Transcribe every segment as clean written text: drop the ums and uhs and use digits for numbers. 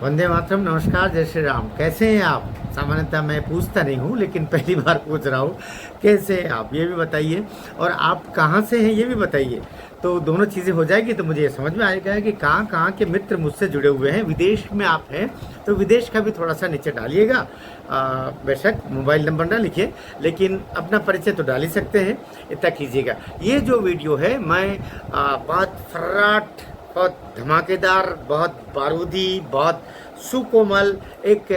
वंदे मातरम। नमस्कार, जय श्री राम। कैसे हैं आप? सामान्यतः मैं पूछता नहीं हूँ, लेकिन पहली बार पूछ रहा हूँ। कैसे हैं आप ये भी बताइए, और आप कहाँ से हैं ये भी बताइए। तो दोनों चीज़ें हो जाएगी तो मुझे ये समझ में आएगा कि कहाँ कहाँ के मित्र मुझसे जुड़े हुए हैं। विदेश में आप हैं तो विदेश का भी थोड़ा सा नीचे डालिएगा। बेशक मोबाइल नंबर ना लिखिए, लेकिन अपना परिचय तो डाल ही सकते हैं, इतना कीजिएगा। ये जो वीडियो है मैं बहुत फर्राट, बहुत धमाकेदार, बहुत बारूदी, बहुत सुकोमल एक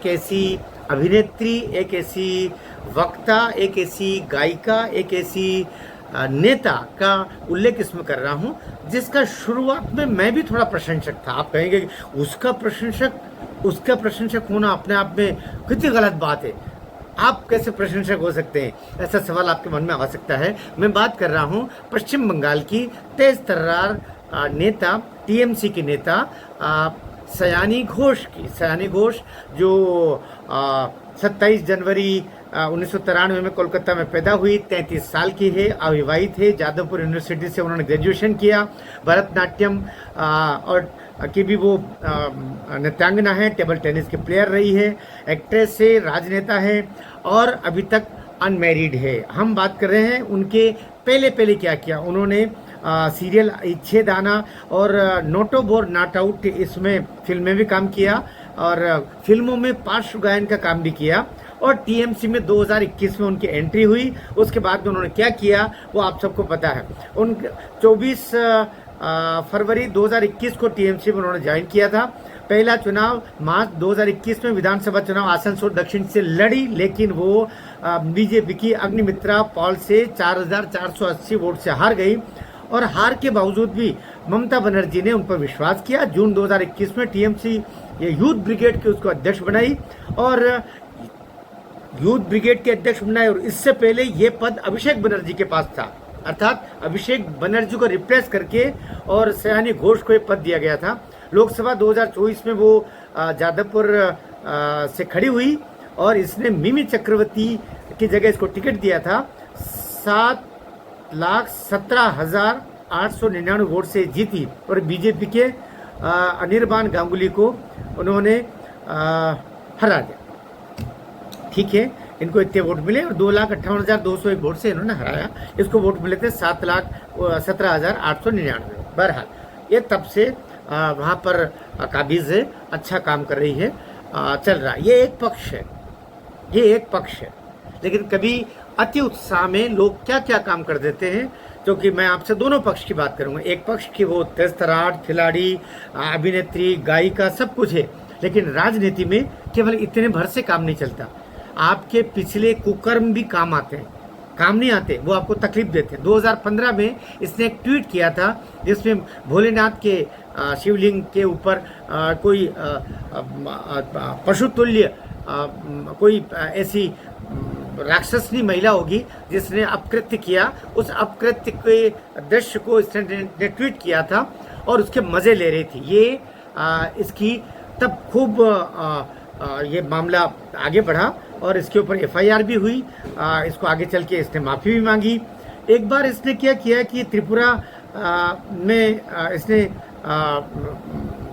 ऐसी अभिनेत्री, एक ऐसी वक्ता, एक ऐसी गायिका, एक ऐसी नेता का उल्लेख इसमें कर रहा हूं, जिसका शुरुआत में मैं भी थोड़ा प्रशंसक था। आप कहेंगे कि उसका प्रशंसक होना अपने आप में कितनी गलत बात है, आप कैसे प्रशंसक हो सकते हैं, ऐसा सवाल आपके मन में आ सकता है। मैं बात कर रहा हूं पश्चिम बंगाल की तेज तर्रार नेता, टीएमसी की नेता सयानी घोष की। सयानी घोष जो 27 जनवरी 1993 में कोलकाता में पैदा हुई, 33 साल की है, अविवाहित है, जादवपुर यूनिवर्सिटी से उन्होंने ग्रेजुएशन किया। भरतनाट्यम और की भी वो नृत्यांगना है, टेबल टेनिस के प्लेयर रही है, एक्ट्रेस है, राजनेता है और अभी तक अनमैरिड है। हम बात कर रहे हैं उनके पहले क्या किया उन्होंने। सीरियल इच्छे दाना और नोटो बोर नॉट आउट, इसमें फिल्में भी काम किया और फिल्मों में पार्श्व गायन का काम भी किया। और टीएमसी में 2021 में उनकी एंट्री हुई। उसके बाद में उन्होंने क्या किया वो आप सबको पता है। उन 24 फरवरी 2021 को टीएमसी में उन्होंने ज्वाइन किया था। पहला चुनाव मार्च 2021 में विधानसभा चुनाव आसनसोल दक्षिण से लड़ी, लेकिन वो बीजेपी की अग्निमित्रा पॉल से 4480 वोट से हार गई। और हार के बावजूद भी ममता बनर्जी ने उन पर विश्वास किया। जून 2021 में टीएमसी ये यूथ ब्रिगेड के उसको अध्यक्ष बनाई और यूथ ब्रिगेड के अध्यक्ष बनाए। और इससे पहले ये पद अभिषेक बनर्जी के पास था, अर्थात अभिषेक बनर्जी को रिप्लेस करके और सयानी घोष को ये पद दिया गया था। लोकसभा 2024 में वो जादवपुर से खड़ी हुई और इसने मिमी चक्रवर्ती की जगह इसको टिकट दिया था। 7,17,899 वोट से जीती और बीजेपी के अनिर्बान गांगुली को उन्होंने हरा दिया। ठीक है, इनको इतने वोट मिले और 2,58,201 वोट से इन्होंने हराया। इसको वोट मिले थे 7,17,899। बहरहाल ये तब से वहाँ पर काबिज है, अच्छा काम कर रही है, चल रहा। ये एक पक्ष है, लेकिन कभी अति उत्साह में लोग क्या क्या काम कर देते हैं, क्योंकि मैं आपसे दोनों पक्ष की बात करूंगा। एक पक्ष की वो तेज तर्रार खिलाड़ी, अभिनेत्री, गायिका सब कुछ है, लेकिन राजनीति में केवल इतने भर से काम नहीं चलता। आपके पिछले कुकर्म भी काम आते हैं, काम नहीं आते वो आपको तकलीफ देते हैं। 2015 में इसने एक ट्वीट किया था जिसमें भोलेनाथ के शिवलिंग के ऊपर कोई पशुतुल्य कोई ऐसी राक्षसनी महिला होगी जिसने अपकृत्य किया। उस अपकृत्य के दृश्य को इसने ट्वीट किया था और उसके मजे ले रही थी। ये इसकी तब खूब ये मामला आगे बढ़ा और इसके ऊपर एफआईआर भी हुई। इसको आगे चल के इसने माफ़ी भी मांगी। एक बार इसने क्या किया कि त्रिपुरा में इसने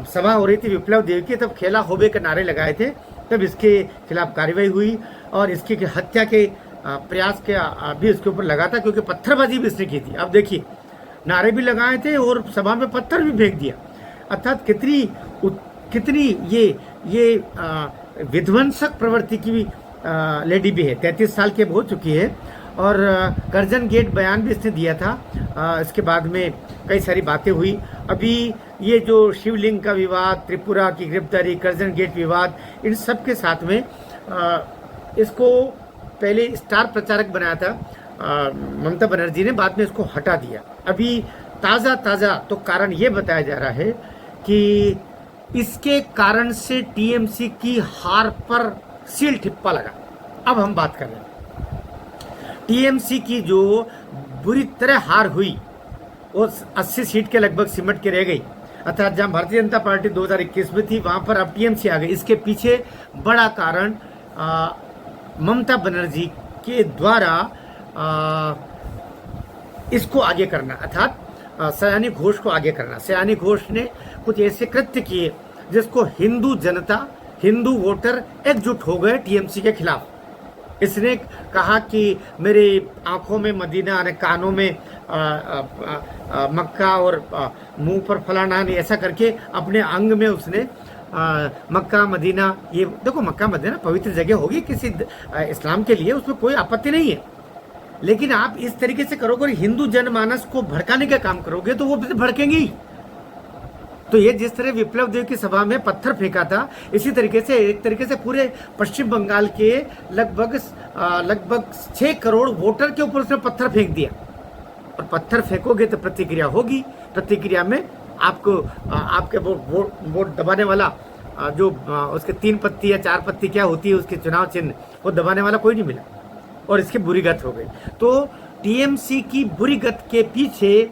सभा हो रही थी विप्लव देव की, तब खेला होबे के नारे लगाए थे, तब इसके खिलाफ कार्रवाई हुई और इसकी हत्या के प्रयास के भी इसके ऊपर लगा था, क्योंकि पत्थरबाजी भी इसने की थी। अब देखिए, नारे भी लगाए थे और सभा में पत्थर भी फेंक दिया। अर्थात कितनी ये विध्वंसक प्रवृत्ति की लेडी भी है। 33 साल की हो चुकी है और कर्जन गेट बयान भी इसने दिया था। इसके बाद में कई सारी बातें हुई। अभी ये जो शिवलिंग का विवाद, त्रिपुरा की गिरफ्तारी, कर्जन गेट विवाद, इन सब के साथ में इसको पहले स्टार प्रचारक बनाया था ममता बनर्जी ने, बाद में इसको हटा दिया। अभी ताज़ा तो कारण ये बताया जा रहा है कि इसके कारण से टीएमसी की हार पर सील ठिप्पा लगा। अब हम बात कर रहे हैं टीएमसी की जो बुरी तरह हार हुई, वो 80 सीट के लगभग सिमट के रह गई। अर्थात जहां भारतीय जनता पार्टी 2021 में थी, वहां पर अब टीएमसी आ गई। इसके पीछे बड़ा कारण ममता बनर्जी के द्वारा इसको आगे करना, अर्थात सयानी घोष को आगे करना। सयानी घोष ने कुछ ऐसे कृत्य किए जिसको हिंदू जनता, हिंदू वोटर एकजुट हो गए टीएमसी के खिलाफ। इसने कहा कि मेरी आंखों में मदीना, कानों में मक्का और मुंह पर फलाना, ऐसा करके अपने अंग में उसने मक्का मदीना, ये देखो मक्का मदीना पवित्र जगह होगी किसी इस्लाम के लिए, उसमें कोई आपत्ति नहीं है। लेकिन आप इस तरीके से करोगे और हिंदू जनमानस को भड़काने का काम करोगे तो वो भड़केंगे ही। तो ये जिस तरह विप्लव देव की सभा में पत्थर फेंका था, इसी तरीके से एक तरीके से पूरे पश्चिम बंगाल के लगभग 6 करोड़ वोटर के ऊपर उसने पत्थर फेंक दिया। और पत्थर फेंकोगे तो प्रतिक्रिया होगी, प्रतिक्रिया में आपको आपके वोट दबाने वाला जो उसके 3 पत्ती या 4 पत्ती क्या होती है उसके चुनाव चिन्ह, वो दबाने वाला कोई नहीं मिला और इसकी बुरी गत हो गई। तो टीएमसी की बुरी गत के पीछे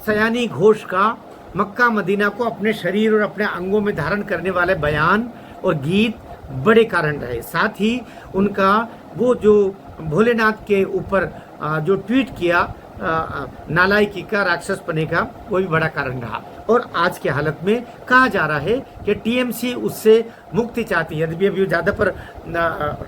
सयानी घोष का मक्का मदीना को अपने शरीर और अपने अंगों में धारण करने वाले बयान और गीत बड़े कारण रहे। साथ ही उनका वो जो भोलेनाथ के ऊपर जो ट्वीट किया नालायकी का, राक्षस पने का, वो भी बड़ा कारण रहा। और आज के हालत में कहा जा रहा है कि टीएमसी उससे मुक्ति चाहती है। यदि अभी ज़्यादा पर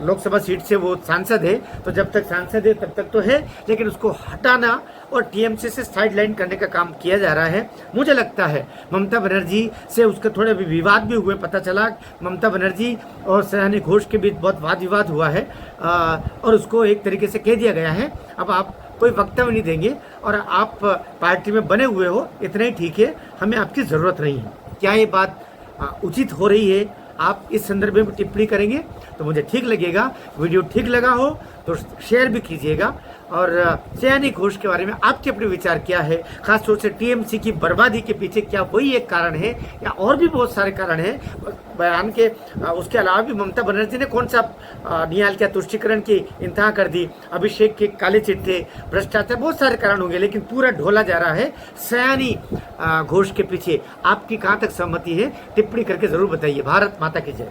लोकसभा सीट से वो सांसद है, तो जब तक सांसद है तब तक तो है, लेकिन उसको हटाना और टीएमसी से साइड लाइन करने का काम किया जा रहा है। मुझे लगता है ममता बनर्जी से उसके थोड़े भी विवाद भी हुए, पता चला ममता बनर्जी और सयानी घोष के बीच बहुत वाद विवाद हुआ है और उसको एक तरीके से कह दिया गया है अब आप कोई वक्तव्य नहीं देंगे और आप पार्टी में बने हुए हो, इतना ही ठीक है, हमें आपकी ज़रूरत नहीं है। क्या ये बात उचित हो रही है? आप इस संदर्भ में टिप्पणी करेंगे तो मुझे ठीक लगेगा। वीडियो ठीक लगा हो तो शेयर भी कीजिएगा। और सयानी घोष के बारे में आपके अपने विचार क्या है? खासतौर से टीएमसी की बर्बादी के पीछे क्या वही एक कारण है या और भी बहुत सारे कारण हैं बयान के? उसके अलावा भी ममता बनर्जी ने कौन सा नियाल किया, तुष्टिकरण की इंतहा कर दी, अभिषेक के काले चिट्ठे, भ्रष्टाचार, बहुत सारे कारण होंगे, लेकिन पूरा ढोला जा रहा है सयानी घोष के पीछे। आपकी कहाँ तक सहमति है? टिप्पणी करके जरूर बताइए। भारत माता की जय।